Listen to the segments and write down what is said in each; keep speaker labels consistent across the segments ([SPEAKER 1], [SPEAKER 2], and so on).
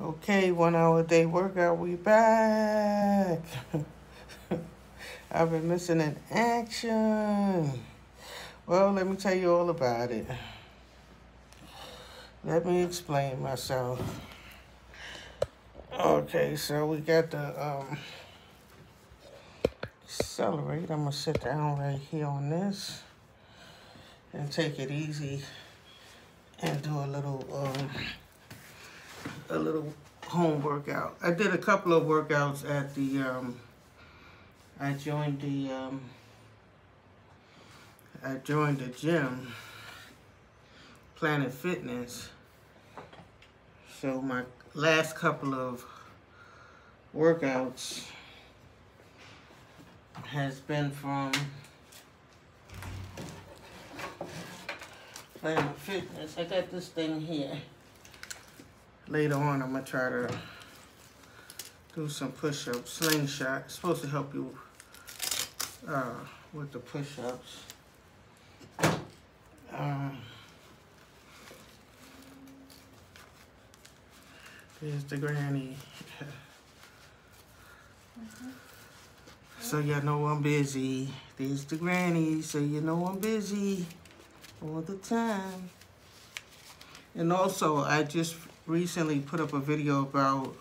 [SPEAKER 1] Okay, 1 hour a day workout, we back. I've been missing in action. Well, let me tell you all about it. Let me explain myself. Okay, so we got the Celerate. I'm gonna sit down right here on this and take it easy and do a little home workout. I did a couple of workouts at the I joined the gym, Planet Fitness. So my last couple of workouts has been from Planet Fitness. I got this thing here. Later on, I'm gonna try to do some push-ups. Slingshot. It's supposed to help you with the push-ups. Here's the granny. So you know I'm busy. There's the granny, so you know I'm busy all the time. And also, I just recently put up a video about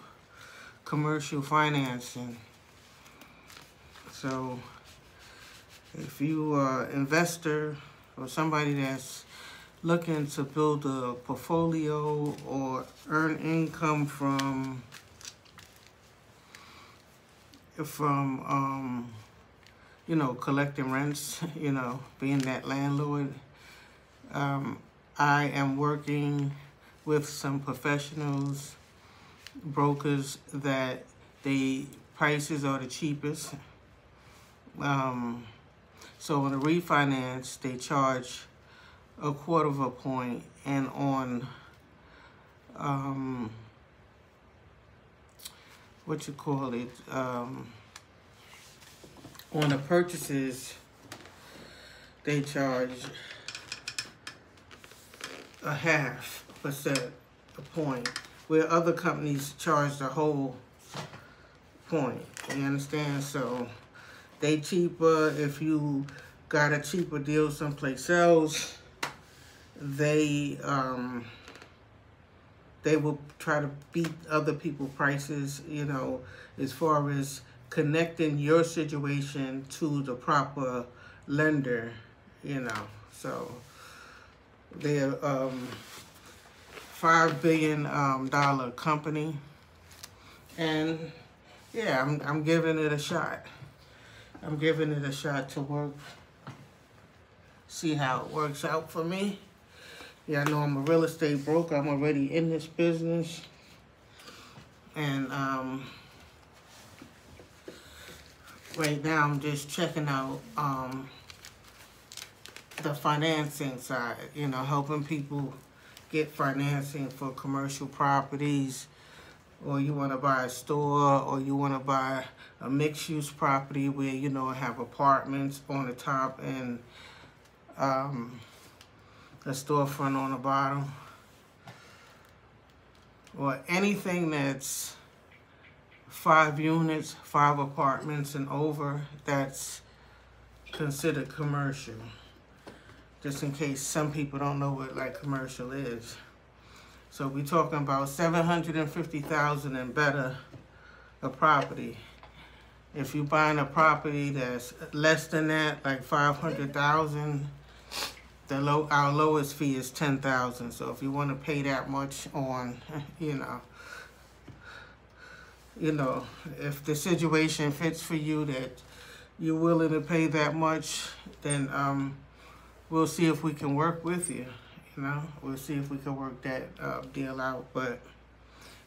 [SPEAKER 1] commercial financing. So if you are an investor or somebody that's looking to build a portfolio or earn income from you know, collecting rents, you know, being that landlord, I am working with some professionals, brokers, that the prices are the cheapest. So on a refinance, they charge 1/4 point, and on on the purchases, they charge 0.5% a point, where other companies charge the whole point. You understand? So they cheaper. If you got a cheaper deal someplace else, they will try to beat other people's prices, you know, as far as connecting your situation to the proper lender, you know. So they're $5 billion company, and yeah, I'm giving it a shot. I'm giving it a shot to work. See how it works out for me. Yeah, I know I'm a real estate broker. I'm already in this business. And right now I'm just checking out the financing side, you know, helping people get financing for commercial properties, or you want to buy a store, or you want to buy a mixed-use property where, you know, have apartments on the top and a storefront on the bottom, or anything that's 5 units, 5 apartments and over, that's considered commercial. Just in case some people don't know what like commercial is. So we're talking about $750,000 and better a property. If you're buying a property that's less than that, like $500,000, our lowest fee is $10,000. So if you want to pay that much on, you know, if the situation fits for you that you're willing to pay that much, then we'll see if we can work with you. You know, we'll see if we can work that deal out. But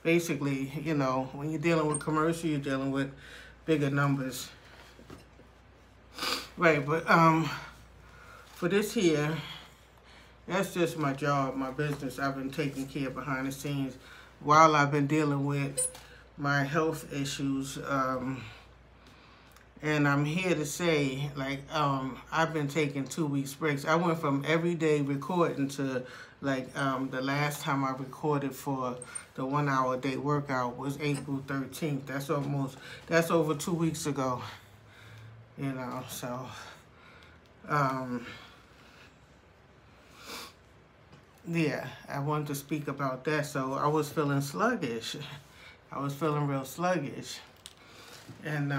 [SPEAKER 1] basically, you know, when you're dealing with commercial, you're dealing with bigger numbers. Right, but for this here, that's just my job, my business. I've been taking care behind the scenes while I've been dealing with my health issues. And I'm here to say, like, I've been taking 2 weeks breaks. I went from every day recording to Like the last time I recorded for the 1 hour a day workout was April 13th. That's over 2 weeks ago. You know, so yeah, I wanted to speak about that. So I was feeling sluggish. I was feeling real sluggish. And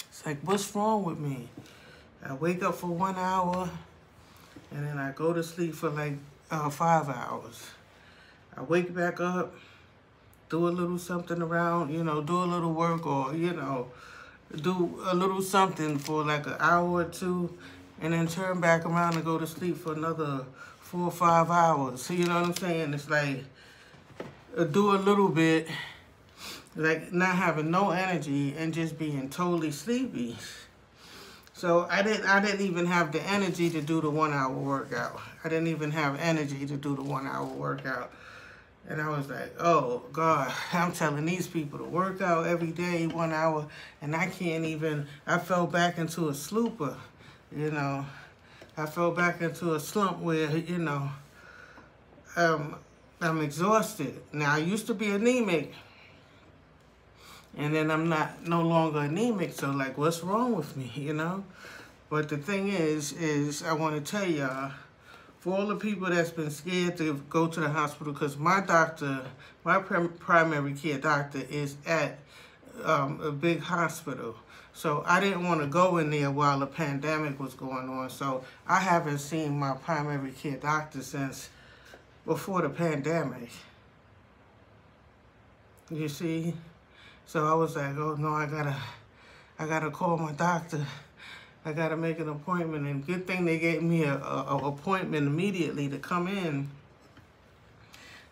[SPEAKER 1] it's like, what's wrong with me? I wake up for 1 hour, and then I go to sleep for like 5 hours. I wake back up, do a little something around, you know, do a little work, or, you know, do a little something for like an hour or two, and then turn back around and go to sleep for another 4 or 5 hours. So, you know what I'm saying? It's like, do a little bit, like not having no energy and just being totally sleepy. So I didn't even have the energy to do the 1 hour workout. I didn't even have energy to do the 1 hour workout. And I was like, oh God, I'm telling these people to work out every day, 1 hour, and I can't even, I fell back into a slumber, you know. I fell back into a slump where, you know, I'm exhausted. Now, I used to be anemic, and then I'm no longer anemic, so like, what's wrong with me, you know? But the thing is I want to tell y'all, for all the people that's been scared to go to the hospital, because my doctor, my primary care doctor is at a big hospital. So I didn't want to go in there while the pandemic was going on. So I haven't seen my primary care doctor since before the pandemic. You see? So I was like, oh no, I gotta call my doctor. I gotta make an appointment. And good thing they gave me a appointment immediately to come in.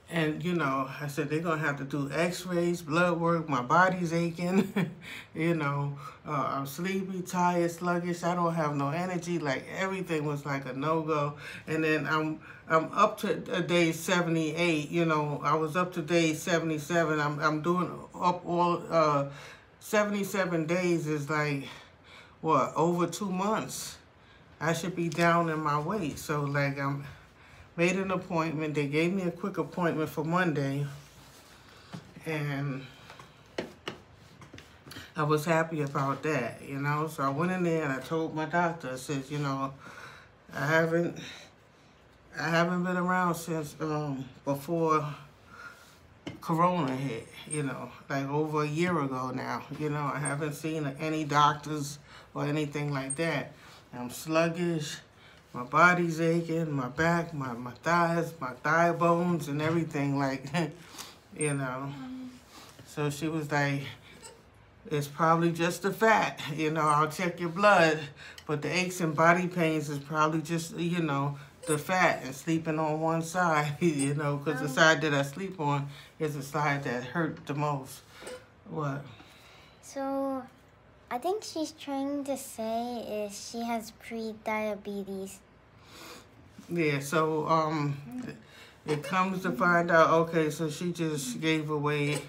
[SPEAKER 1] And you know, I said they're gonna have to do x-rays, blood work, my body's aching, you know, I'm sleepy, tired, sluggish, I don't have no energy, like everything was like a no-go. And then I'm up to day 78, you know, I was up to day 77, I'm doing up all, 77 days is like, what, over 2 months. I should be down in my weight, so like made an appointment. They gave me a quick appointment for Monday, and I was happy about that, you know. So I went in there and I told my doctor, I said, you know, I haven't been around since before Corona hit, you know, like over a year ago now. You know, I haven't seen any doctors or anything like that. I'm sluggish. My body's aching, my back, my thighs, my thigh bones and everything, like, you know. So she was like, it's probably just the fat, you know, I'll check your blood, but the aches and body pains is probably just, you know, the fat and sleeping on one side, you know, because the side that I sleep on is the side that hurt the most. What?
[SPEAKER 2] So I think she's trying to say is she has pre-diabetes.
[SPEAKER 1] Yeah, so it comes to find out, okay, so she just gave away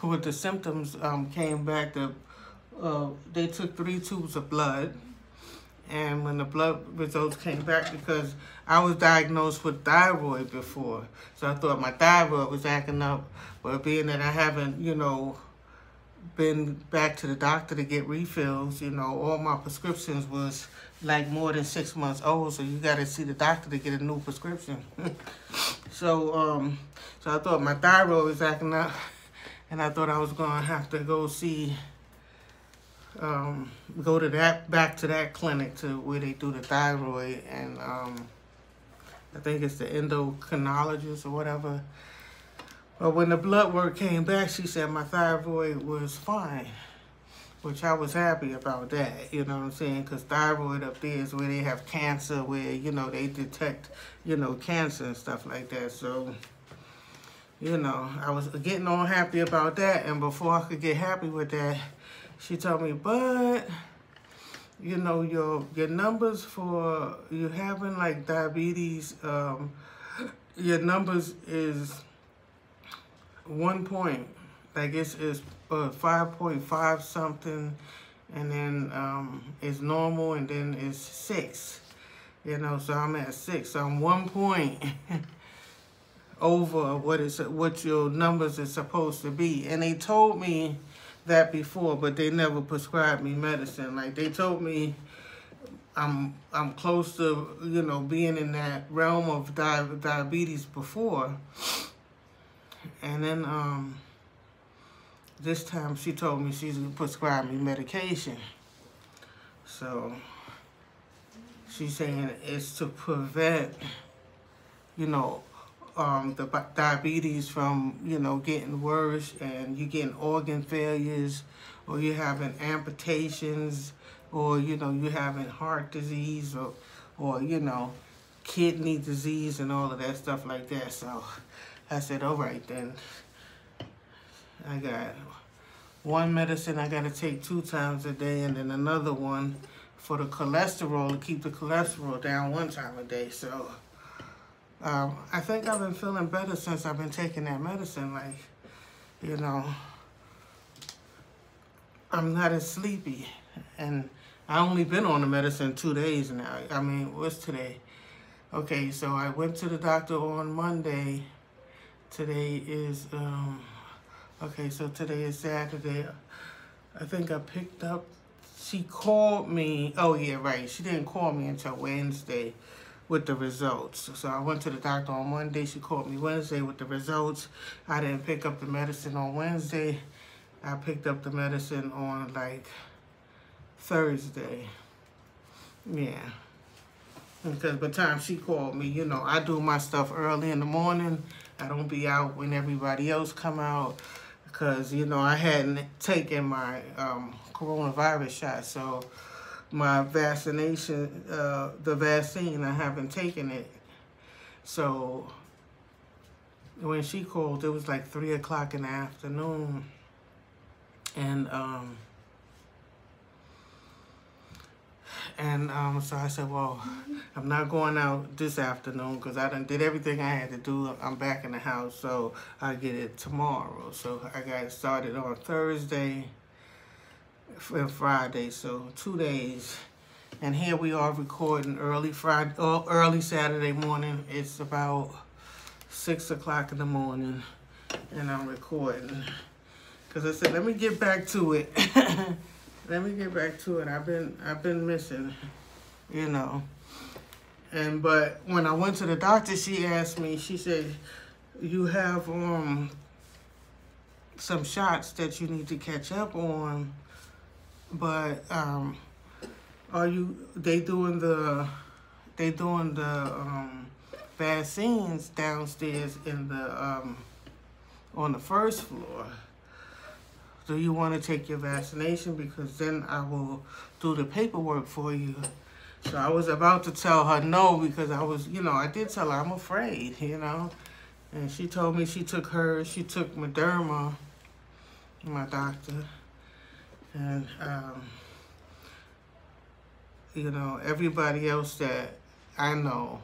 [SPEAKER 1] with the symptoms came back. They took 3 tubes of blood, and when the blood results came back, because I was diagnosed with thyroid before, so I thought my thyroid was acting up, but being that I haven't, you know, been back to the doctor to get refills, you know, all my prescriptions was like more than 6 months old, so you got to see the doctor to get a new prescription. So I thought my thyroid was acting up, and I thought I was gonna have to go see, go to back to that clinic to where they do the thyroid, and I think it's the endocrinologist or whatever. But when the blood work came back, she said my thyroid was fine, which I was happy about that, you know what I'm saying? Because thyroid up there is where they have cancer, where, you know, they detect, you know, cancer and stuff like that. So, you know, I was getting all happy about that. And before I could get happy with that, she told me, but, you know, your numbers for you having like diabetes, your numbers is 1 point, like it's 5.5 something, and then it's normal, and then it's 6. You know, so I'm at 6. So I'm 1 point over what your numbers are supposed to be. And they told me that before, but they never prescribed me medicine. Like, they told me I'm close to, you know, being in that realm of diabetes before. And then this time she told me she's gonna prescribe me medication. So she's saying it's to prevent, you know, the diabetes from, you know, getting worse, and you getting organ failures, or you having amputations, or, you know, you having heart disease, or you know, kidney disease and all of that stuff like that. So I said, all right then. I got one medicine I got to take 2 times a day, and then another one for the cholesterol, to keep the cholesterol down 1 time a day. So I think I've been feeling better since I've been taking that medicine. Like, you know, I'm not as sleepy, and I only been on the medicine 2 days now. I mean, what's today? Okay, so I went to the doctor on Monday. Today is, okay, so today is Saturday. I think I picked up, she called me, oh yeah, right, she didn't call me until Wednesday with the results. So I went to the doctor on Monday, she called me Wednesday with the results. I didn't pick up the medicine on Wednesday. I picked up the medicine on like Thursday. Yeah. Because by the time she called me, you know, I do my stuff early in the morning. I don't be out when everybody else come out, because, you know, I hadn't taken my coronavirus shot. So my vaccination, the vaccine, I haven't taken it. So when she called, it was like 3 o'clock in the afternoon. And so I said, well, I'm not going out this afternoon because I done did everything I had to do. I'm back in the house, so I'll get it tomorrow. So I got it started on Thursday and Friday, so 2 days. And here we are recording early Saturday morning. It's about 6 o'clock in the morning, and I'm recording. Because I said, let me get back to it. Let me get back to it. I've been missing, you know. But when I went to the doctor, she asked me, she said, you have some shots that you need to catch up on, but they doing the vaccines downstairs in the on the first floor. Do you want to take your vaccination? Because then I will do the paperwork for you. So I was about to tell her no, because I was, you know, I did tell her I'm afraid, you know. And she told me she took Moderna, my doctor. And, you know, everybody else that I know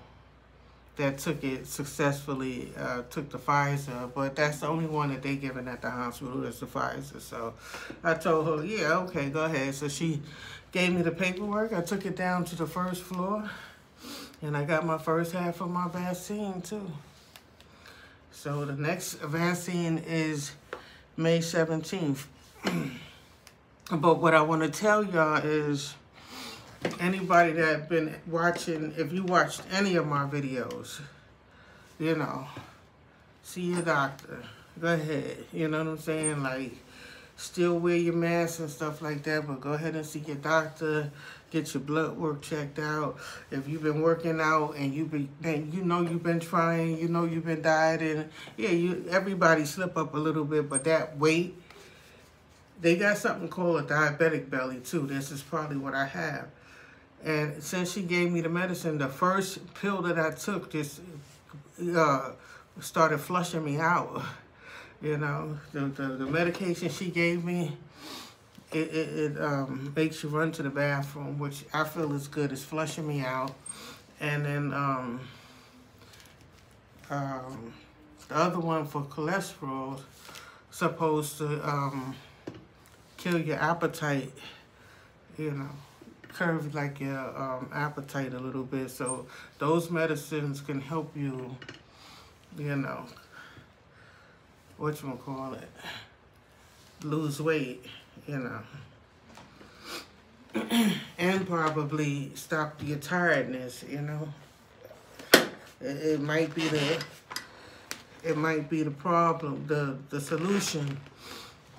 [SPEAKER 1] that took it successfully took the Pfizer, but that's the only one that they given at the hospital is the Pfizer. So I told her, yeah, okay, go ahead. So she gave me the paperwork. I took it down to the first floor, and I got my first half of my vaccine too. So the next vaccine is May 17th. But what I want to tell y'all is, anybody that been watching, if you watched any of my videos, you know, see your doctor. Go ahead. You know what I'm saying? Like, still wear your mask and stuff like that, but go ahead and see your doctor. Get your blood work checked out. If you've been working out and you've been trying, you know you've been dieting. Yeah, everybody slip up a little bit, but that weight, they got something called a diabetic belly too. This is probably what I have. And since she gave me the medicine, the first pill that I took just started flushing me out. You know, the medication she gave me, it makes you run to the bathroom, which I feel is good. It's flushing me out. And then the other one for cholesterol, supposed to kill your appetite, you know. curb like your appetite a little bit. So those medicines can help you, you know, whatchamacallit, lose weight, you know. And probably stop your tiredness, you know. It might be the problem, the solution,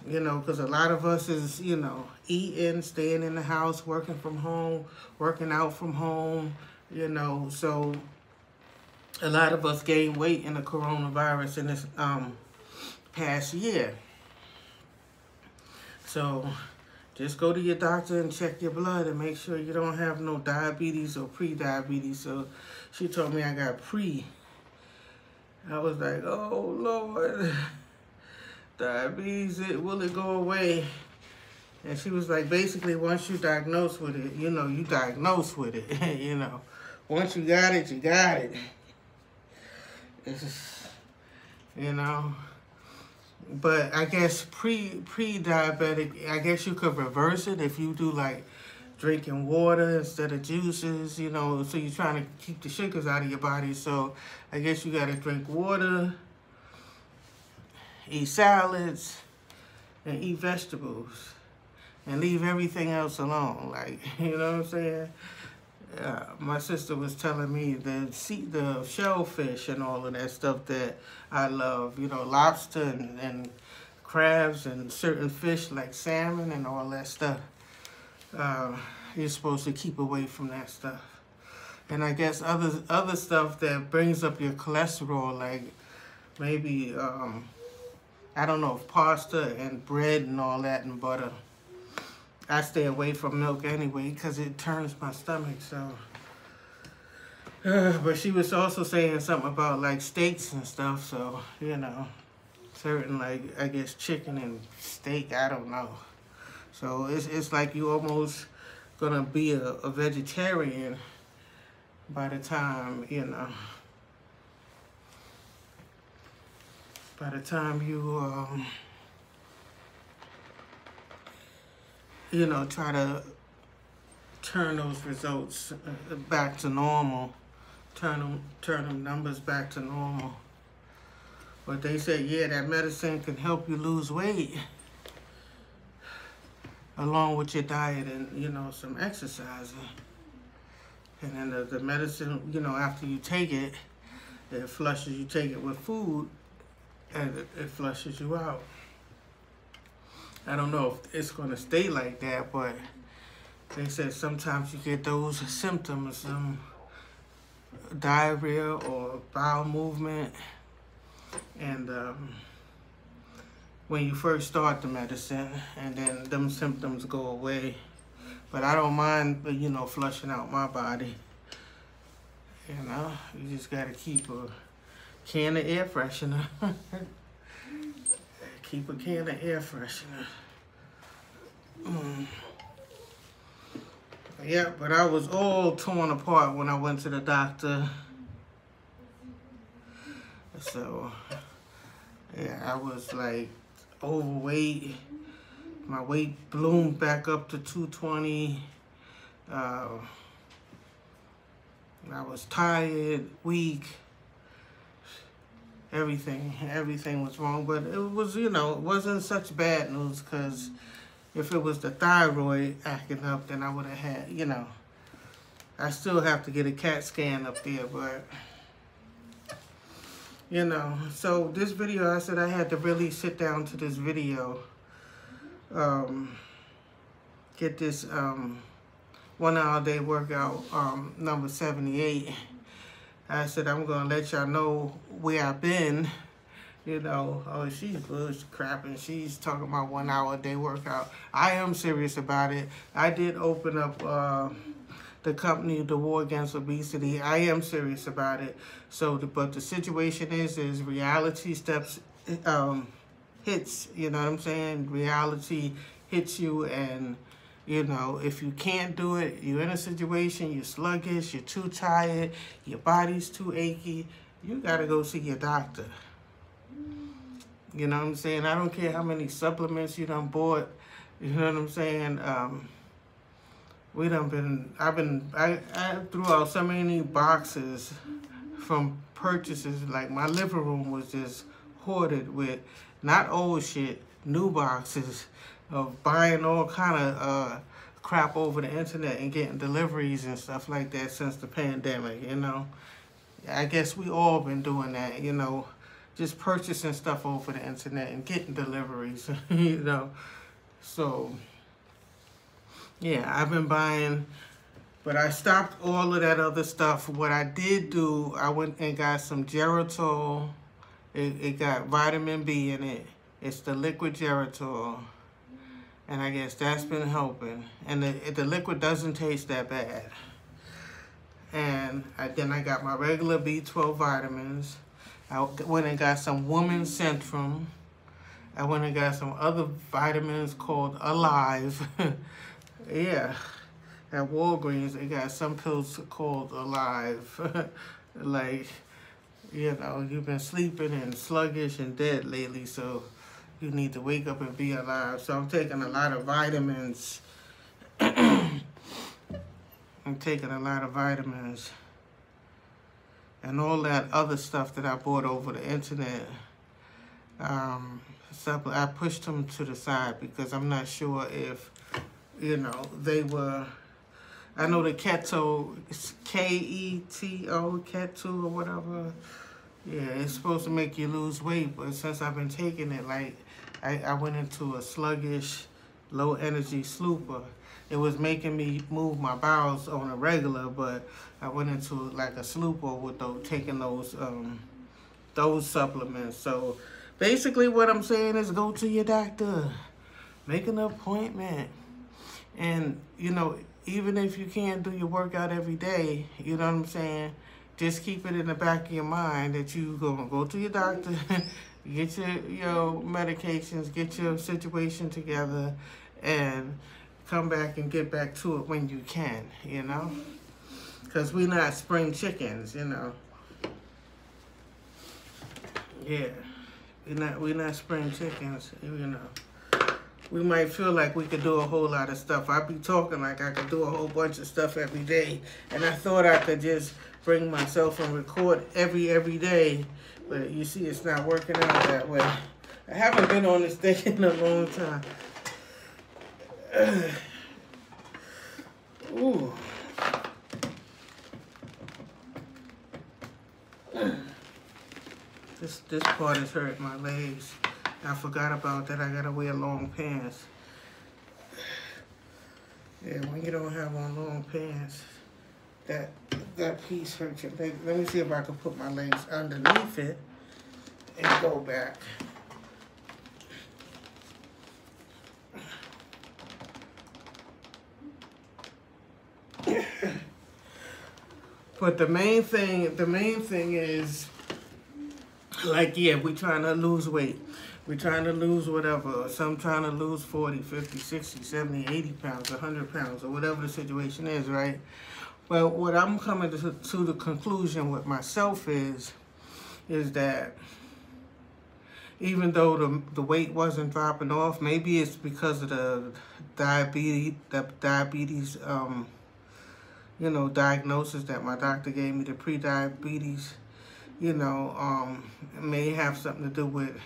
[SPEAKER 1] you know, because a lot of us is, you know, eating, staying in the house, working from home, working out from home, you know. So a lot of us gained weight in the coronavirus in this past year. So just go to your doctor and check your blood and make sure you don't have no diabetes or pre-diabetes. So she told me I got pre. I was like, oh, Lord, diabetes, will it go away? And she was like, basically, once you diagnosed with it, you know, you diagnosed with it, you know. Once you got it, you got it. It's, you know. But I guess pre-diabetic, I guess you could reverse it if you do like drinking water instead of juices, you know, so you're trying to keep the sugars out of your body. So I guess you got to drink water, eat salads, and eat vegetables, and leave everything else alone. Like, you know what I'm saying? My sister was telling me the shellfish and all of that stuff that I love, you know, lobster and crabs and certain fish like salmon and all that stuff. You're supposed to keep away from that stuff. And I guess other stuff that brings up your cholesterol, like maybe, I don't know, pasta and bread and all that and butter. I stay away from milk anyway because it turns my stomach, so. But she was also saying something about like steaks and stuff, so, you know, certain like, I guess chicken and steak, I don't know. So it's like you almost gonna be a vegetarian by the time, you know, by the time you know, try to turn those results back to normal, turn them numbers back to normal. But they said, yeah, that medicine can help you lose weight along with your diet and, you know, some exercising. And then the medicine, you know, after you take it, it flushes, you take it with food, and it flushes you out. I don't know if it's going to stay like that, but they said sometimes you get those symptoms, diarrhea or bowel movement, and when you first start the medicine, and then them symptoms go away. But I don't mind, you know, flushing out my body. You know, you just got to keep a can of air freshener. Keep a can of air freshener. Yeah, but I was all torn apart when I went to the doctor. So, yeah, I was like overweight. My weight bloomed back up to 220. I was tired, weak. Everything was wrong, but it was, you know, it wasn't such bad news, because if it was the thyroid acting up, then I would have had, you know, I still have to get a CAT scan up there, but, you know, so this video, I said I had to really sit down to this video, get this 1 hour a day workout, number 78. I said, I'm going to let y'all know where I've been. You know, oh, she's bush crapping. She's talking about 1 hour a day workout. I am serious about it. I did open up the company, the War Against Obesity. I am serious about it. So, but the situation is reality steps, hits, you know what I'm saying? Reality hits you, and, you know, if you can't do it, you're in a situation, you're sluggish, you're too tired, your body's too achy, you got to go see your doctor. You know what I'm saying? I don't care how many supplements you done bought, you know what I'm saying? I threw out so many boxes from purchases. Like my living room was just hoarded with not old shit, new boxes of buying all kind of crap over the internet and getting deliveries and stuff like that since the pandemic, you know. I guess we all been doing that, you know, just purchasing stuff over the internet and getting deliveries, you know. So, yeah, I've been buying, but I stopped all of that other stuff. What I did do, I went and got some Geritol. It got vitamin B in it. It's the liquid Geritol. And I guess that's been helping. And the liquid doesn't taste that bad. And then I got my regular B12 vitamins. I went and got some woman's symptom. I went and got some other vitamins called Alive. Yeah. At Walgreens, they got some pills called Alive. Like, you know, you've been sleeping and sluggish and dead lately, so you need to wake up and be alive. So I'm taking a lot of vitamins. I'm taking a lot of vitamins. And all that other stuff that I bought over the internet. I pushed them to the side because I'm not sure if, you know, they were... I know the keto, it's Keto, keto or whatever. Yeah, it's supposed to make you lose weight, but since I've been taking it, like, I went into a sluggish, low energy slooper. It was making me move my bowels on a regular, but I went into like a slooper with taking those supplements. So basically what I'm saying is go to your doctor, make an appointment. And, you know, even if you can't do your workout every day, you know what I'm saying? Just keep it in the back of your mind that you're going to go to your doctor, get your medications, get your situation together, and come back and get back to it when you can, you know? Because we're not spring chickens, you know? Yeah. We're not spring chickens, you know? We might feel like we could do a whole lot of stuff. I be talking like I could do a whole bunch of stuff every day. And I thought I could just bring myself and record every day. But you see, it's not working out that way. I haven't been on this thing in a long time. Ooh. This part is hurting my legs. I forgot about that. I gotta wear long pants. Yeah, when you don't have on long pants, that piece hurts your leg. Let me see if I can put my legs underneath it and go back. But the main thing is, like, yeah, we're trying to lose weight. We're trying to lose whatever. Some trying to lose 40, 50, 60, 70, 80 pounds, 100 pounds, or whatever the situation is, right? Well, what I'm coming to the conclusion with myself is that even though the weight wasn't dropping off, maybe it's because of the diabetes, you know, diagnosis that my doctor gave me, the pre-diabetes, you know, it may have something to do with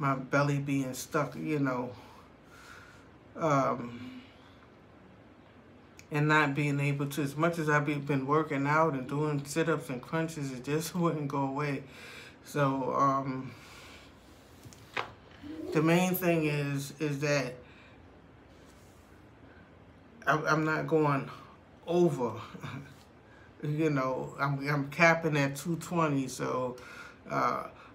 [SPEAKER 1] my belly being stuck, you know, and not being able to, as much as I've been working out and doing sit-ups and crunches, it just wouldn't go away. So, the main thing is that I'm not going over, you know, I'm capping at 220, so,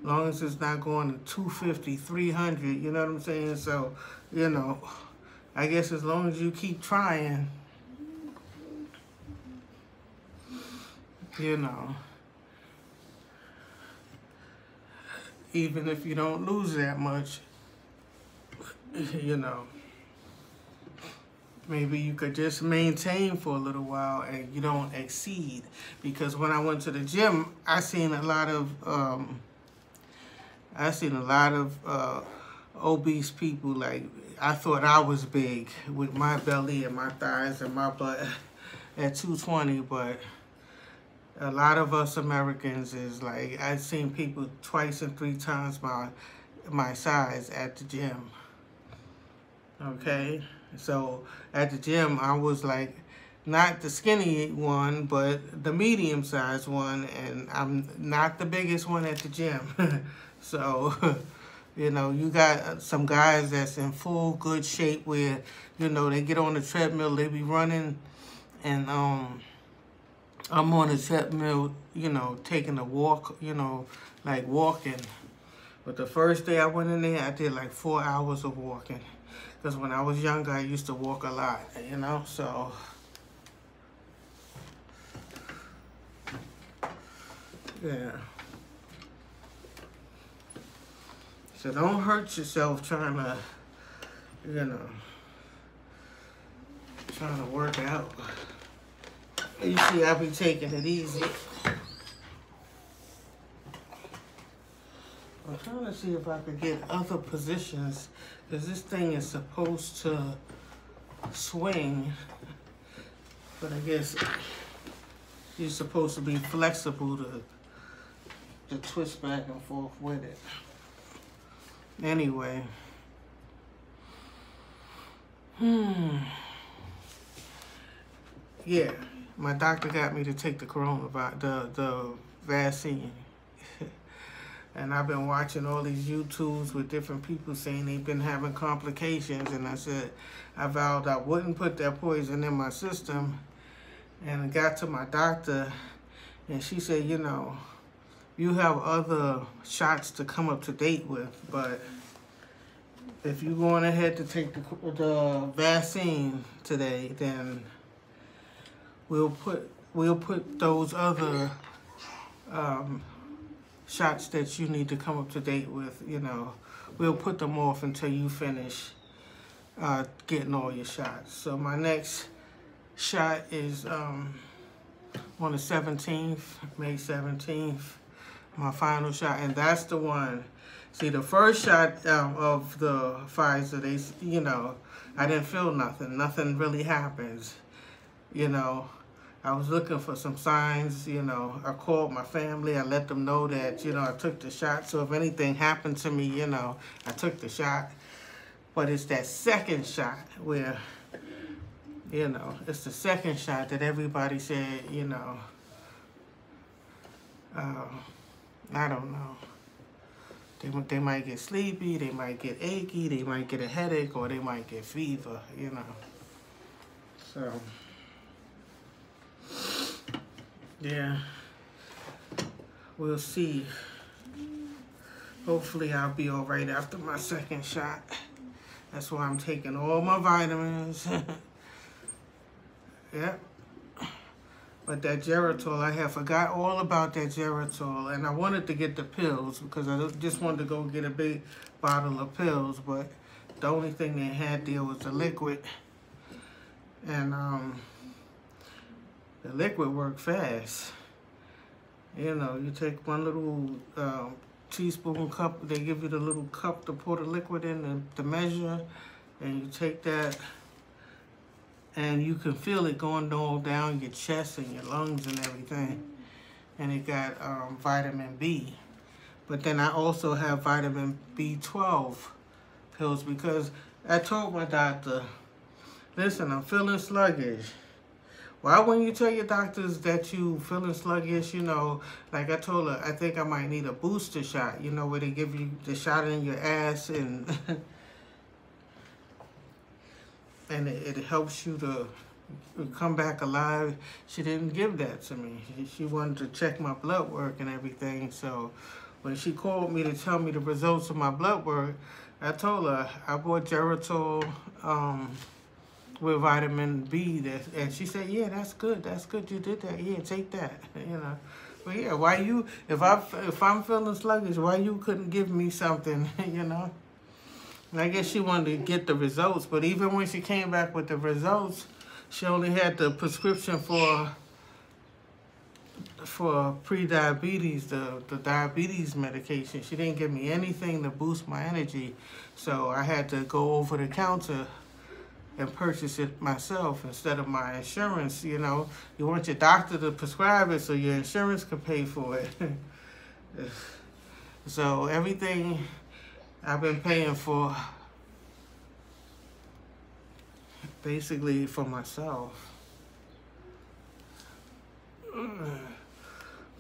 [SPEAKER 1] long as it's not going to 250, 300, you know what I'm saying? So, you know, I guess as long as you keep trying, you know, even if you don't lose that much, you know, maybe you could just maintain for a little while and you don't exceed. Because when I went to the gym, I seen a lot of obese people, like, I thought I was big with my belly and my thighs and my butt at 220, but a lot of us Americans is like, I've seen people 2 and 3 times my size at the gym. Okay, so at the gym I was like not the skinny one, but the medium sized one, and I'm not the biggest one at the gym. So, you know, you got some guys that's in full good shape where, you know, they get on the treadmill, they be running, and I'm on the treadmill, you know, taking a walk, you know, like walking. But the first day I went in there, I did like 4 hours of walking. Because when I was younger, I used to walk a lot, you know, so. Yeah. So don't hurt yourself trying to, you know, trying to work out. You see, I be taking it easy. I'm trying to see if I could get other positions, because this thing is supposed to swing, but I guess you're supposed to be flexible to twist back and forth with it. Anyway. Yeah, my doctor got me to take the the vaccine. And I've been watching all these YouTubes with different people saying they've been having complications. And I said, I vowed I wouldn't put that poison in my system. And I got to my doctor, and she said, you know, you have other shots to come up to date with, but if you're going ahead to take the vaccine today, then we'll put those other shots that you need to come up to date with, you know, we'll put them off until you finish getting all your shots. So my next shot is on the 17th, May 17th, my final shot, and that's the one. See, the first shot of the Pfizer, they, you know, I didn't feel nothing. Nothing really happens, you know. I was looking for some signs, you know. I called my family. I let them know that, you know, I took the shot. So if anything happened to me, you know, I took the shot. But it's that second shot where, you know, it's the second shot that everybody said, you know, I don't know. They might get sleepy, they might get achy, they might get a headache, or they might get fever, you know. So, yeah, we'll see. Hopefully I'll be all right after my second shot. That's why I'm taking all my vitamins. Yep. But that Geritol, I had forgot all about that Geritol, and I wanted to get the pills because I just wanted to go get a big bottle of pills, but the only thing they had there was the liquid, and the liquid worked fast. You know, you take one little teaspoon cup, they give you the little cup to pour the liquid in to measure, and you take that, and you can feel it going all down your chest and your lungs and everything. And it got vitamin B. But then I also have vitamin B12 pills because I told my doctor, listen, I'm feeling sluggish. Why wouldn't you tell your doctors that you feeling sluggish? You know, like I told her, I think I might need a booster shot, you know, where they give you the shot in your ass and and it helps you to come back alive. She didn't give that to me. She wanted to check my blood work and everything. So when she called me to tell me the results of my blood work, I told her I bought Geritol with vitamin B. And she said, yeah, that's good. That's good you did that. Yeah, take that. You know. But yeah, why you, if I'm feeling sluggish, why you couldn't give me something, you know? And I guess she wanted to get the results, but even when she came back with the results, she only had the prescription for for pre-diabetes, the diabetes medication. She didn't give me anything to boost my energy, so I had to go over the counter and purchase it myself instead of my insurance. You know, you want your doctor to prescribe it so your insurance could pay for it. So everything I've been paying for, basically for myself.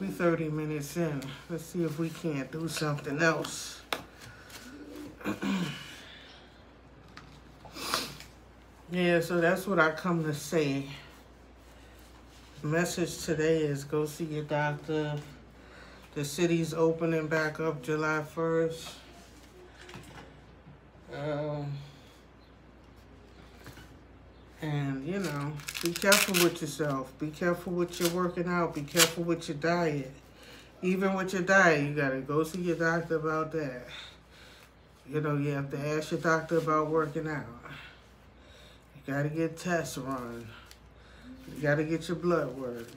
[SPEAKER 1] We 30 minutes in. Let's see if we can't do something else. Yeah, so that's what I come to say. The message today is go see your doctor. The city's opening back up July 1st. And, you know, be careful with yourself. Be careful with your working out. Be careful with your diet. Even with your diet, you got to go see your doctor about that. You know, you have to ask your doctor about working out. You got to get tests run. You got to get your blood work.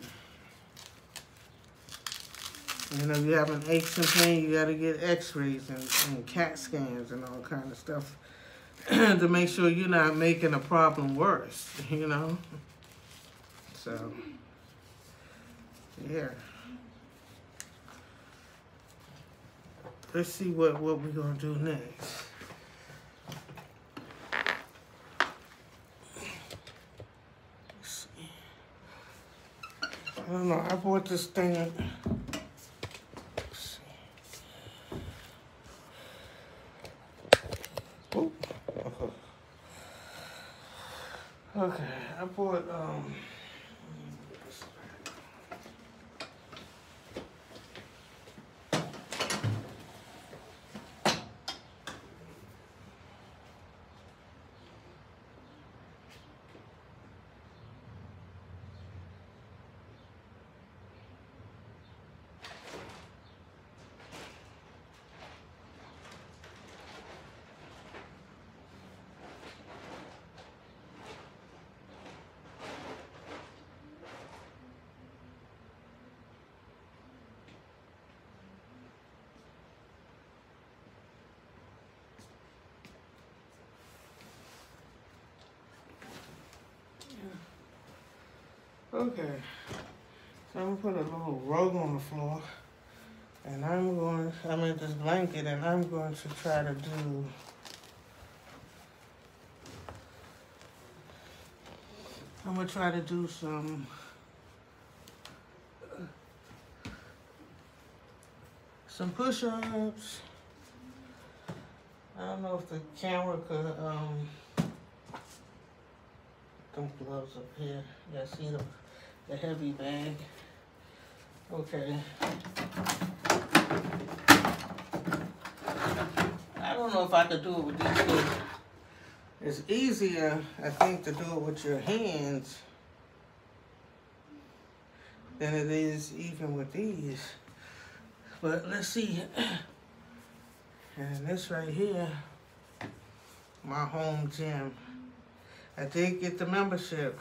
[SPEAKER 1] You know, you having aches and pain, you got to get x-rays and CAT scans and all kind of stuff to make sure you're not making a problem worse, you know? So, yeah. Let's see what we're going to do next. Let's see. I don't know, I bought this thing. Okay, I bought, okay, so I'm gonna put a little rug on the floor, and I'm in this blanket, and I'm going to try to do some push-ups. I don't know if the camera could, them gloves up here. Yeah, see the heavy bag. Okay. I don't know if I could do it with these two. It's easier, I think, to do it with your hands than it is even with these. But let's see. And this right here, my home gym. I did get the membership.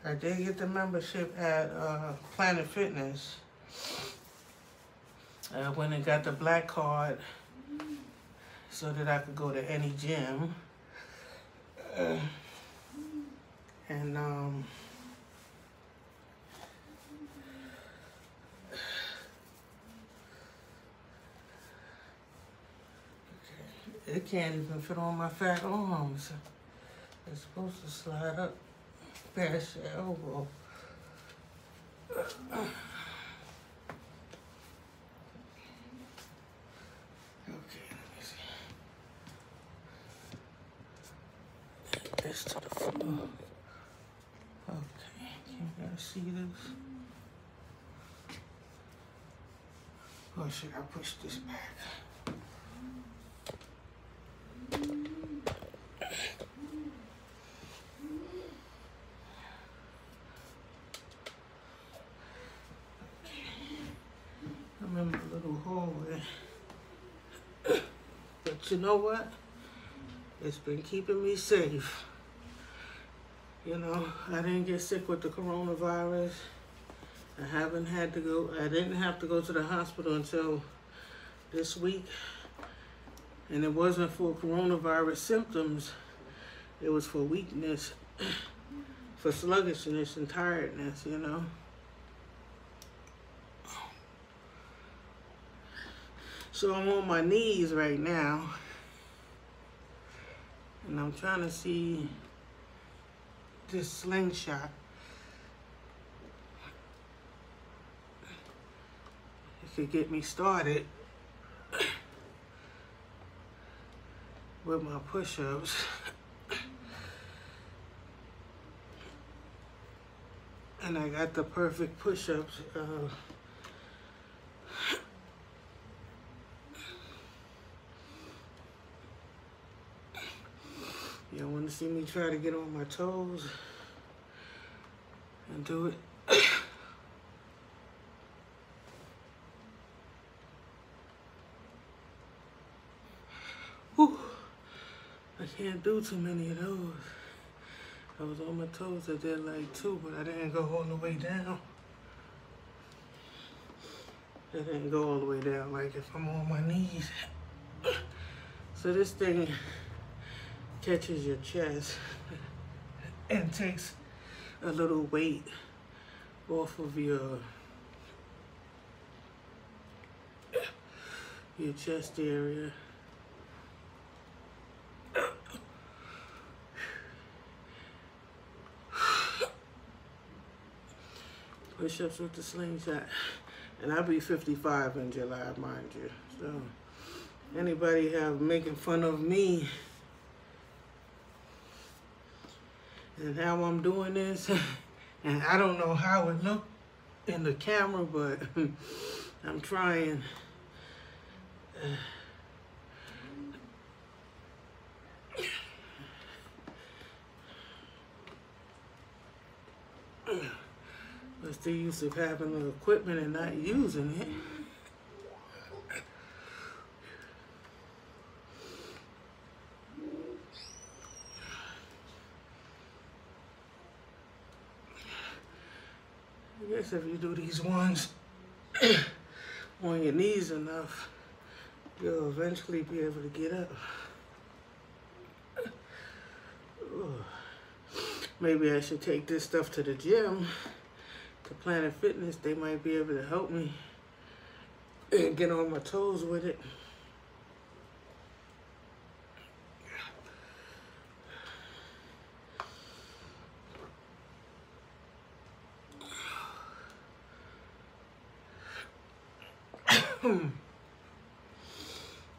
[SPEAKER 1] I did get the membership at Planet Fitness. I went and got the black card so that I could go to any gym. It can't even fit on my fat arms. It's supposed to slide up past your elbow. Okay, let me see. This to the floor. Okay, you guys see this? Or should I push this back? I'm in my little hallway. But you know what? It's been keeping me safe. You know, I didn't get sick with the coronavirus. I didn't have to go to the hospital until this week. And it wasn't for coronavirus symptoms. It was for weakness, for sluggishness and tiredness, you know. So I'm on my knees right now. And I'm trying to see this slingshot. It could get me started with my push-ups. And I got the perfect push-ups. You want to see me try to get on my toes and do it? Whew. I can't do too many of those. I was on my toes, I did like 2, but I didn't go all the way down. I didn't go all the way down like if I'm on my knees. So this thing catches your chest and takes a little weight off of your chest area. Push-ups with the slingshot. And I'll be 55 in July, mind you. So anybody making fun of me and how I'm doing this, and I don't know how it looked in the camera, but I'm trying. What's the use of having the equipment and not using it? I guess if you do these ones on your knees enough, you'll eventually be able to get up. Maybe I should take this stuff to the gym, to Planet Fitness. They might be able to help me and get on my toes with it.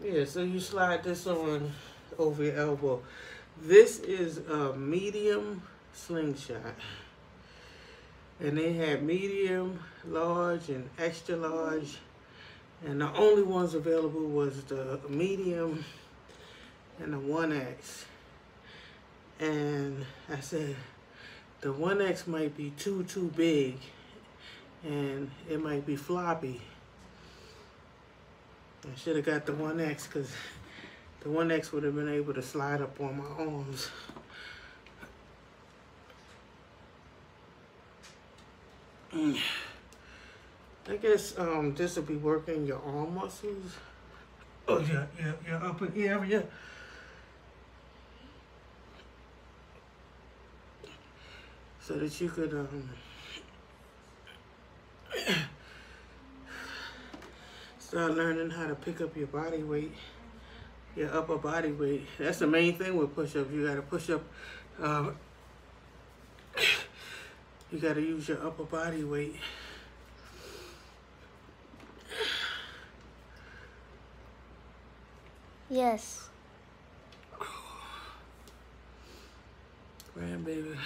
[SPEAKER 1] Yeah, so you slide this on over your elbow. This is a medium slingshot. And they had medium, large, and extra large. And the only ones available was the medium and the 1X. And I said, the 1X might be too big, and it might be floppy. I should have got the 1X, because the 1X would have been able to slide up on my arms. I guess this will be working your arm muscles. Oh, your upper area. So that you could start learning how to pick up your body weight, your upper body weight. That's the main thing with push-ups. You gotta push up, you gotta use your upper body weight.
[SPEAKER 2] Yes.
[SPEAKER 1] Grandbaby.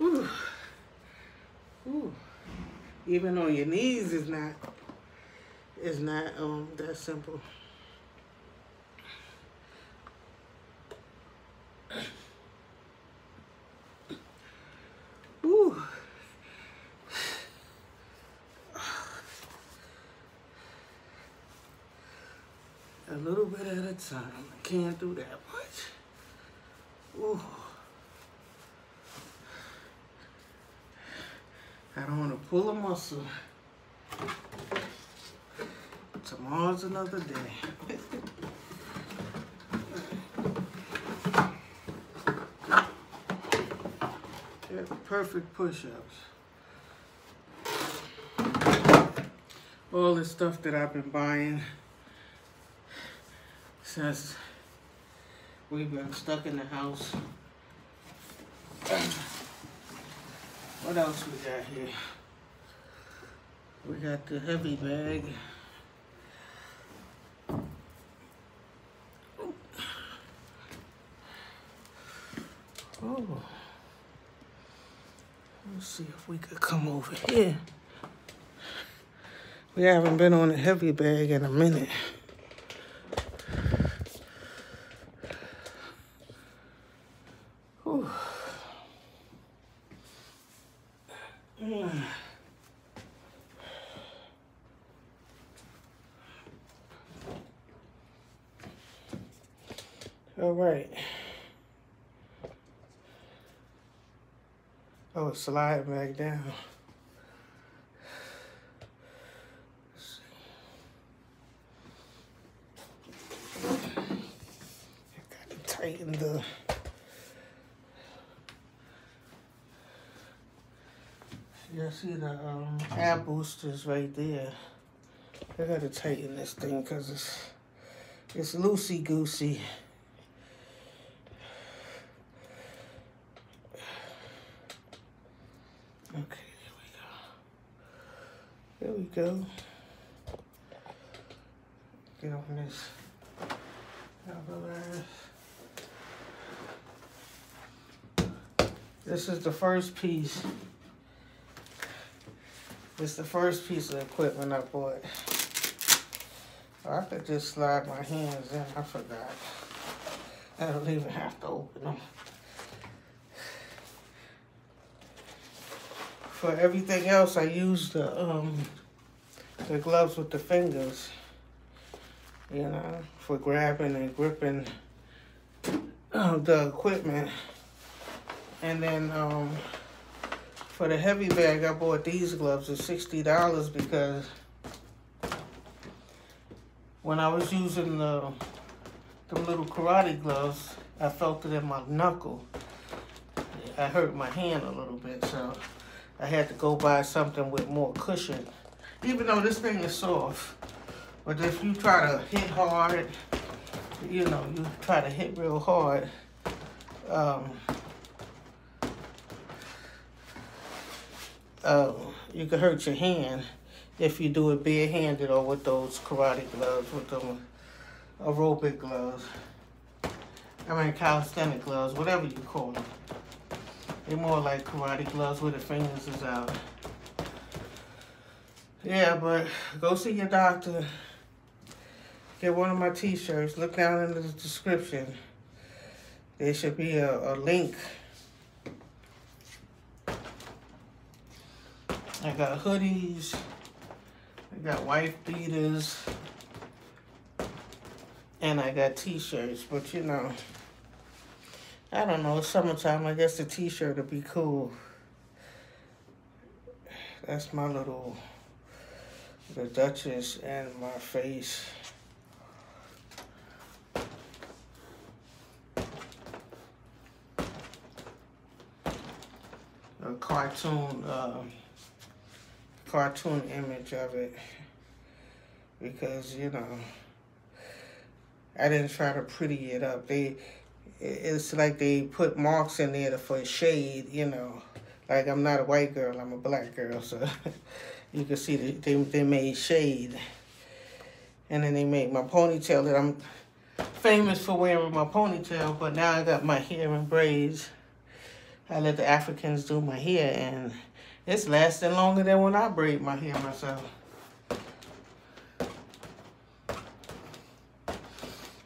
[SPEAKER 1] Ooh. Ooh. Even on your knees is not that simple. Whew. A little bit at a time. I can't do that much. Ooh. I don't want to pull a muscle. Tomorrow's another day. Yeah, perfect push-ups. All the stuff that I've been buying since we've been stuck in the house. What else we got here? We got the heavy bag. Oh. Let's see if we could come over here. We haven't been on a heavy bag in a minute. Whew. All right. Oh, it's sliding back down. Let's see. I got to tighten the. You see the ab boosters right there. I got to tighten this thing because it's loosey goosey. Okay, there we go. Get on this apparatus. This is the first piece. It's the first piece of equipment I bought. I could just slide my hands in. I forgot. I don't even have to open them. For everything else, I use the gloves with the fingers, you know, for grabbing and gripping the equipment. And then for the heavy bag, I bought these gloves at $60 because when I was using the little karate gloves, I felt it in my knuckle. I hurt my hand a little bit, so I had to go buy something with more cushion. Even though this thing is soft, but if you try to hit hard, you know, you try to hit real hard, you can hurt your hand if you do it barehanded or with those karate gloves, with them aerobic gloves. I mean calisthenic gloves, whatever you call them. They're more like karate gloves where the fingers is out. Yeah, but go see your doctor. Get one of my t-shirts. Look down in the description. There should be a link. I got hoodies. I got wife beaters. And I got t-shirts, but you know, I don't know, it's summertime, I guess the t-shirt would be cool. That's my little, the Duchess and my face. A cartoon image of it. Because, you know, I didn't try to pretty it up. It's like they put marks in there for shade, you know. Like I'm not a white girl, I'm a black girl, so you can see they made shade. And then they made my ponytail, that I'm famous for wearing my ponytail, but now I got my hair in braids. I let the Africans do my hair, and It's lasting longer than when I braid my hair myself.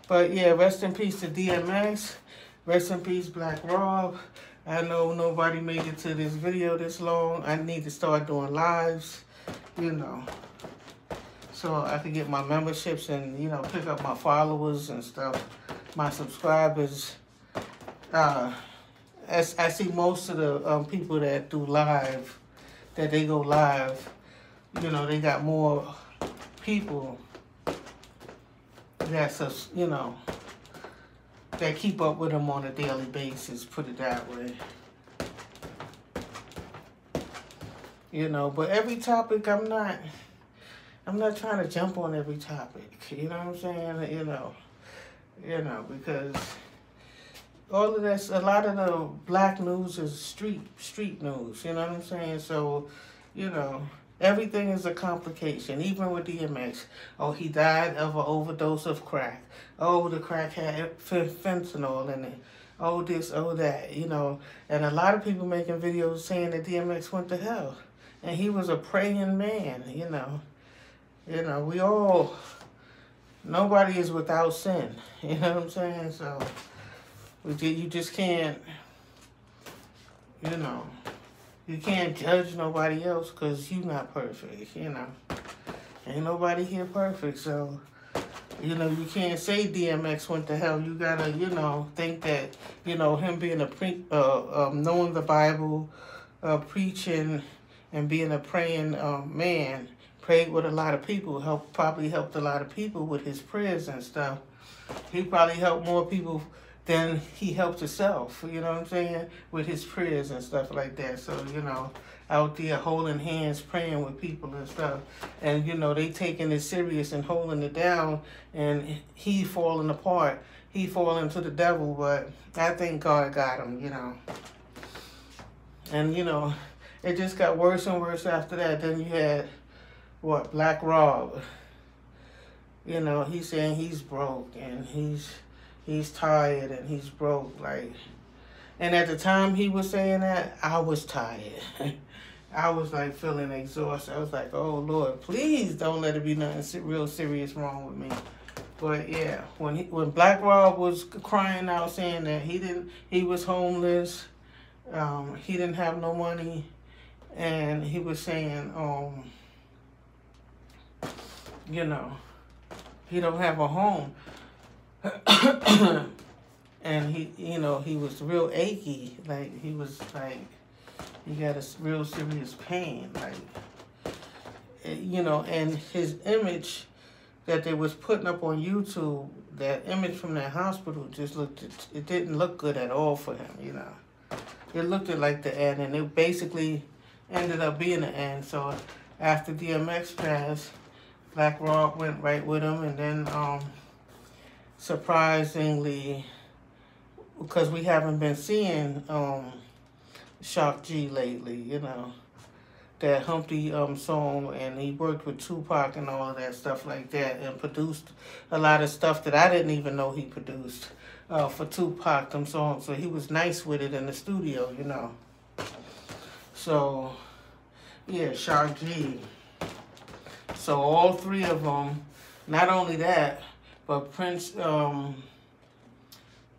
[SPEAKER 1] But yeah, rest in peace to DMX. Rest in peace, Black Rob. I know nobody made it to this video this long. I need to start doing lives, you know, so I can get my memberships and, you know, pick up my followers and stuff, my subscribers. As I see most of the people that do live, that they go live, you know, they got more people that's, you know, that keep up with them on a daily basis, put it that way. You know, but every topic, I'm not trying to jump on every topic, you know what I'm saying? You know, because all of this, a lot of the black news is street news, you know what I'm saying? So, you know, everything is a complication, even with DMX. Oh, he died of an overdose of crack. Oh, the crack had fentanyl in it. Oh, this, oh, that, you know. And a lot of people making videos saying that DMX went to hell. And he was a praying man, you know. You know, we all, nobody is without sin, you know what I'm saying? So, you just can't, you know, you can't judge nobody else because you're not perfect, you know. Ain't nobody here perfect, so, you know, you can't say DMX went to hell. You gotta, you know, think that, you know, him being knowing the Bible, preaching, and being a praying man, prayed with a lot of people, probably helped a lot of people with his prayers and stuff. He probably helped more people than he helped himself, you know what I'm saying, with his prayers and stuff like that. So, you know, out there holding hands, praying with people and stuff. And, you know, they taking it serious and holding it down, and he falling apart. He falling to the devil, but I think God got him, you know. And, you know, it just got worse and worse after that. Then you had, what, Black Rob. You know, he's saying he's broke and he's tired and he's broke, like. And at the time he was saying that, I was tired. I was like feeling exhausted. I was like, oh Lord, please don't let it be nothing real serious wrong with me. But yeah, when Black Rob was crying out saying that he was homeless, he didn't have no money, and he was saying, you know, he don't have a home. And he, you know, he was real achy. Like, he was like, he got a real serious pain. Like, you know, and his image that they was putting up on YouTube, that image from that hospital just it didn't look good at all for him, you know. It looked like the end, and it basically ended up being the end. So after DMX passed, Black Rob went right with him, and then, surprisingly, because we haven't been seeing Shock G lately, you know, that Humpty song, and he worked with Tupac and all of that stuff like that, and produced a lot of stuff that I didn't even know he produced for Tupac, them songs. So he was nice with it in the studio, you know. So, yeah, Shock G. So all three of them, not only that, but Prince,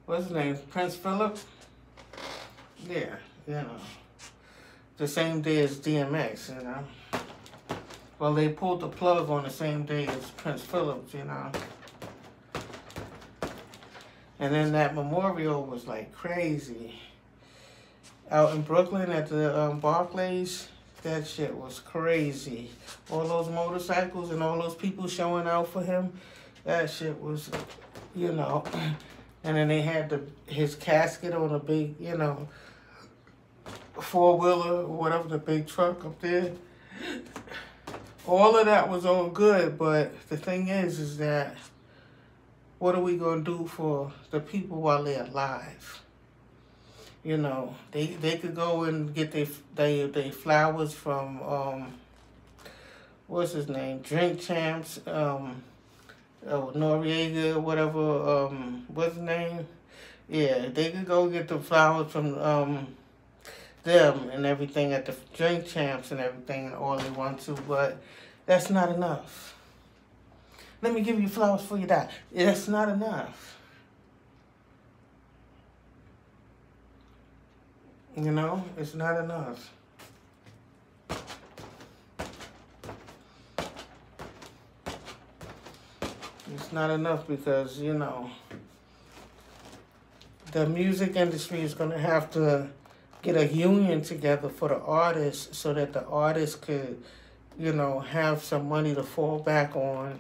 [SPEAKER 1] what's his name? Prince Philip? Yeah, you know. The same day as DMX, you know. Well, they pulled the plug on the same day as Prince Philip, you know. And then that memorial was like crazy. Out in Brooklyn at the Barclays, that shit was crazy. All those motorcycles and all those people showing out for him, that shit was, you know. And then they had his casket on a big, you know, four-wheeler or whatever, the big truck up there. All of that was all good, but the thing is that what are we going to do for the people while they're alive? You know, they could go and get their flowers from, what's his name, Drink Champs, Noriega, whatever, what's his name? Yeah, they could go get the flowers from them and everything at the drink champs and everything and all they want to, but that's not enough. Let me give you flowers before you die. That's not enough. You know, it's not enough. It's not enough because, you know, the music industry is going to have to get a union together for the artists so that the artists could, you know, have some money to fall back on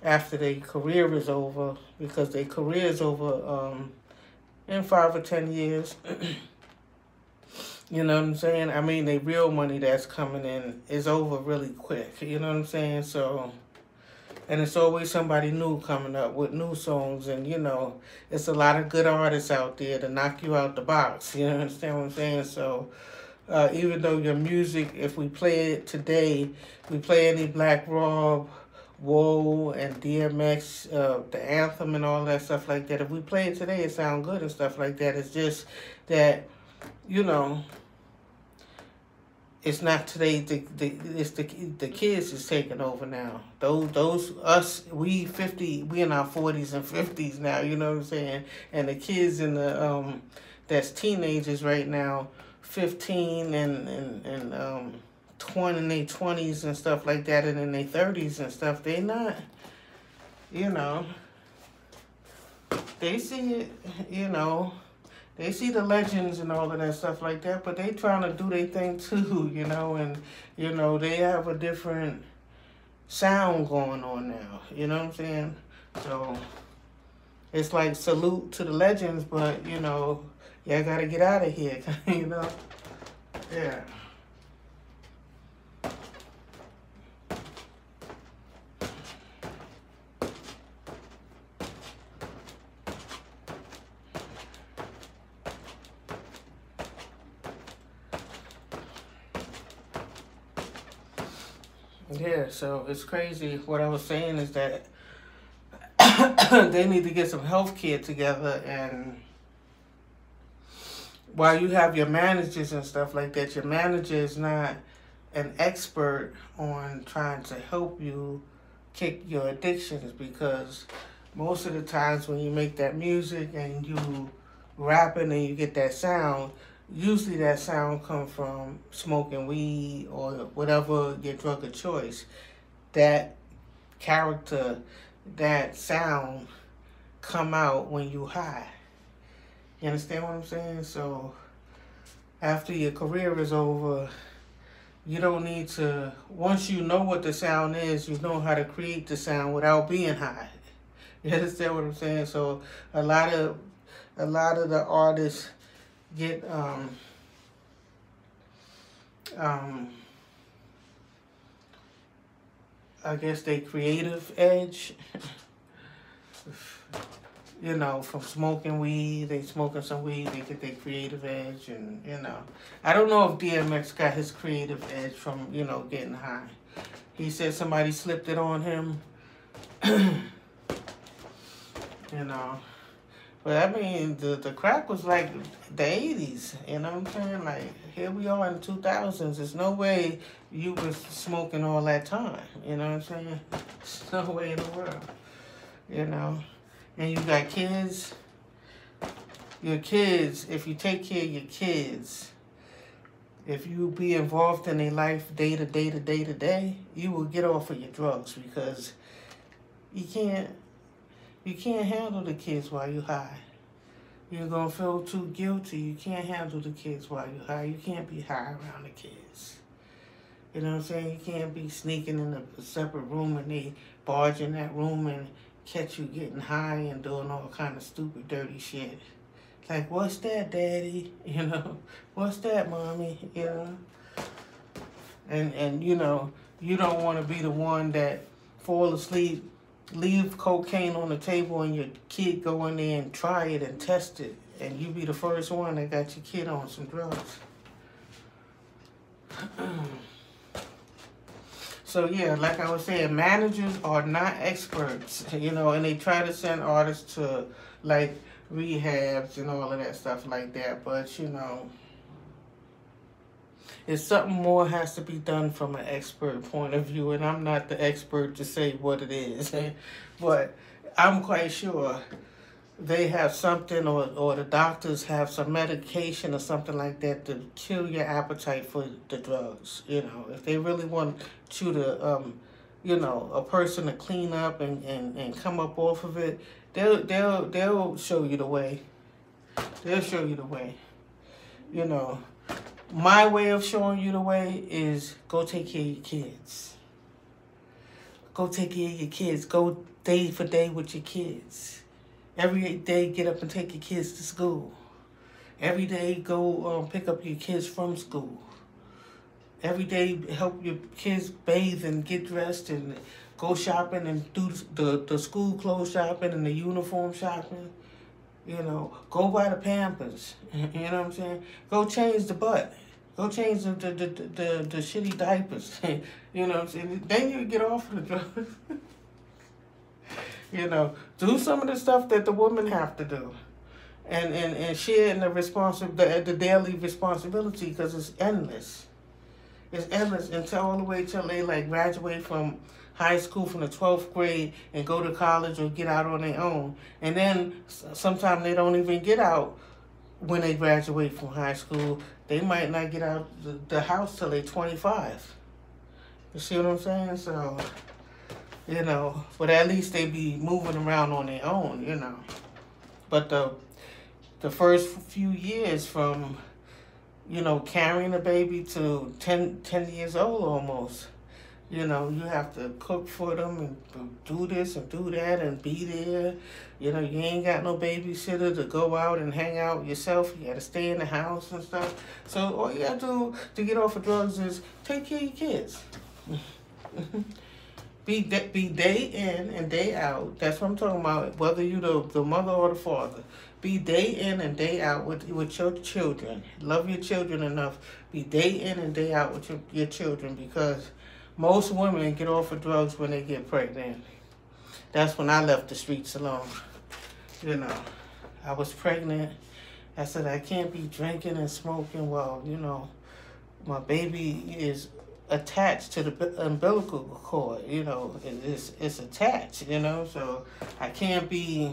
[SPEAKER 1] after their career is over, because their career is over in 5 or 10 years. You know what I'm saying? I mean, the real money that's coming in is over really quick. You know what I'm saying? So, and it's always somebody new coming up with new songs. And, you know, it's a lot of good artists out there to knock you out the box. You understand what I'm saying? So, even though your music, if we play it today, we play any Black Rob, Whoa, and DMX, the anthem and all that stuff like that. If we play it today, it sounds good and stuff like that. It's just that, you know, it's not today. It's the kids is taking over now. Those us, we in our 40s and 50s now. You know what I'm saying? And the kids in the that's teenagers right now, 15 and 20 in their 20s and stuff like that, and in their 30s and stuff. They not, you know, they see it, you know. They see the legends and all of that stuff like that, but they trying to do their thing too, you know, and, you know, they have a different sound going on now, you know what I'm saying? So, it's like salute to the legends, but, you know, y'all got to get out of here, you know? Yeah. Yeah, so it's crazy. What I was saying is that they need to get some health care together, and while you have your managers and stuff like that, your manager is not an expert on trying to help you kick your addictions, because most of the times when you make that music and you rapping and you get that sound, usually that sound comes from smoking weed or whatever your drug of choice. That character, that sound come out when you high. You understand what I'm saying? So after your career is over, you don't need to, once you know what the sound is, you know how to create the sound without being high. You understand what I'm saying? So a lot of the artists get I guess they creative edge, you know, from smoking weed. They smoking some weed, they get their creative edge, and, you know, I don't know if DMX got his creative edge from, you know, getting high. He said somebody slipped it on him, you know. But I mean, the crack was like the 80s, you know what I'm saying? Like, here we are in the 2000s. There's no way you was smoking all that time, you know what I'm saying? There's no way in the world, you know? And you got kids. Your kids, if you take care of your kids, if you be involved in their life day to day to day to day, you will get off of your drugs, because you can't handle the kids while you high. You're going to feel too guilty. You can't handle the kids while you high. You can't be high around the kids. You know what I'm saying? You can't be sneaking in a separate room and they barge in that room and catch you getting high and doing all kind of stupid, dirty shit. Like, what's that, Daddy? You know? What's that, Mommy? You know? And you know, you don't want to be the one that fall asleep, leave cocaine on the table, and your kid go in there and try it and test it, and you be the first one that got your kid on some drugs. So yeah, like I was saying, managers are not experts, you know, and they try to send artists to like rehabs and all of that stuff like that, but you know, If something more has to be done from an expert point of view, and I'm not the expert to say what it is, but I'm quite sure they have something, or the doctors have some medication or something like that to kill your appetite for the drugs. You know, if they really want you to, you know, a person to clean up and come up off of it, they'll show you the way. They'll show you the way. You know, my way of showing you the way is go take care of your kids. Go take care of your kids. Go day for day with your kids. Every day, get up and take your kids to school. Every day, go pick up your kids from school. Every day, help your kids bathe and get dressed and go shopping and do the school clothes shopping and the uniform shopping. You know, go buy the Pampers. You know what I'm saying? Go change the butt. Go change the shitty diapers. You know what I'm saying? Then you get off of the drugs. You know, do some of the stuff that the women have to do, and share in the daily responsibility, because it's endless. It's endless until all the way till they like graduate from high school, from the 12th grade, and go to college or get out on their own. And then sometimes they don't even get out when they graduate from high school. They might not get out the house till they're 25. You see what I'm saying? So, you know, but at least they be moving around on their own, you know. But the first few years from, you know, carrying a baby to 10 years old almost, you know, you have to cook for them and do this and do that and be there. You know, you ain't got no babysitter to go out and hang out yourself. You got to stay in the house and stuff. So all you got to do to get off of drugs is take care of your kids. Be day in and day out. That's what I'm talking about. Whether you the mother or the father, be day in and day out with your children. Love your children enough. Be day in and day out with your children, because most women get off of drugs when they get pregnant. That's when I left the streets alone. You know, I was pregnant. I said I can't be drinking and smoking while, you know, my baby is attached to the umbilical cord. You know, it's attached, you know, so I can't be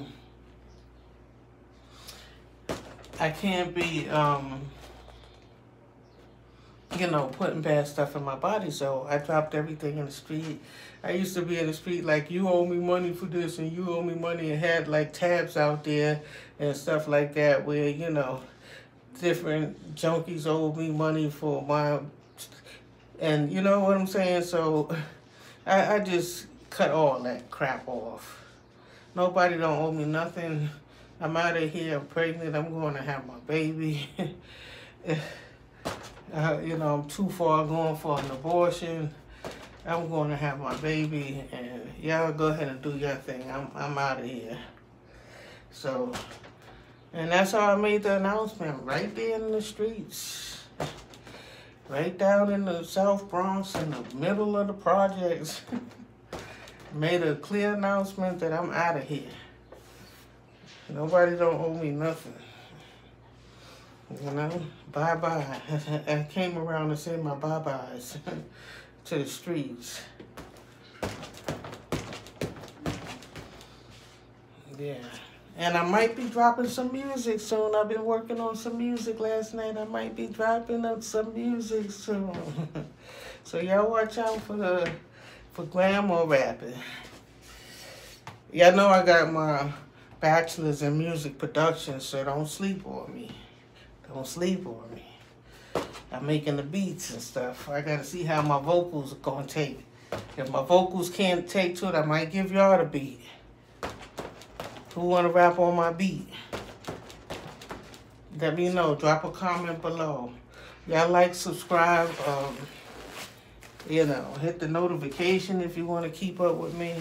[SPEAKER 1] you know, putting bad stuff in my body. So I dropped everything in the street. I used to be in the street like, you owe me money for this and you owe me money, and had like tabs out there and stuff like that where, you know, different junkies owed me money for my, and you know what I'm saying? So I just cut all that crap off. Nobody don't owe me nothing. I'm out of here. I'm pregnant. I'm going to have my baby. You know, I'm too far going for an abortion. I'm going to have my baby, and y'all go ahead and do your thing. I'm out of here. So, and that's how I made the announcement, right there in the streets. Right down in the South Bronx, in the middle of the projects. Made a clear announcement that I'm out of here. Nobody don't owe me nothing. You know, bye-bye. I came around to say my bye-byes to the streets. Yeah. And I might be dropping some music soon. I've been working on some music last night. I might be dropping up some music soon. So y'all watch out for grandma rapping. Y'all know I got my bachelor's in music production, so don't sleep on me. Don't sleep on me. I'm making the beats and stuff. I gotta see how my vocals are gonna take. If my vocals can't take to it, I might give y'all the beat. Who wanna rap on my beat? Let me know. Drop a comment below. Y'all like, subscribe, you know, hit the notification if you wanna keep up with me.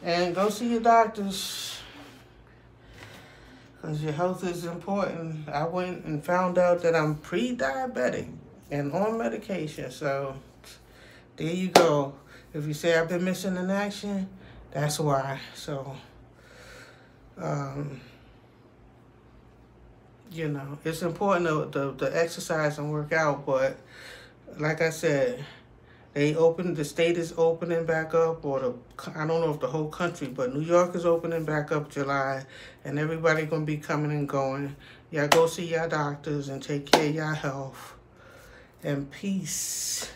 [SPEAKER 1] And go see your doctors, because your health is important. I went and found out that I'm pre-diabetic and on medication. So there you go. If you say I've been missing in action, that's why. So you know, it's important to exercise and work out, but like I said, the state is opening back up, or I don't know if the whole country, but New York is opening back up July, and everybody gonna be coming and going. Y'all go see your doctors and take care of your health. And peace.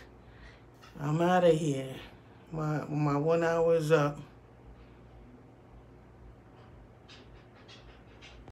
[SPEAKER 1] I'm out of here. My 1 hour is up.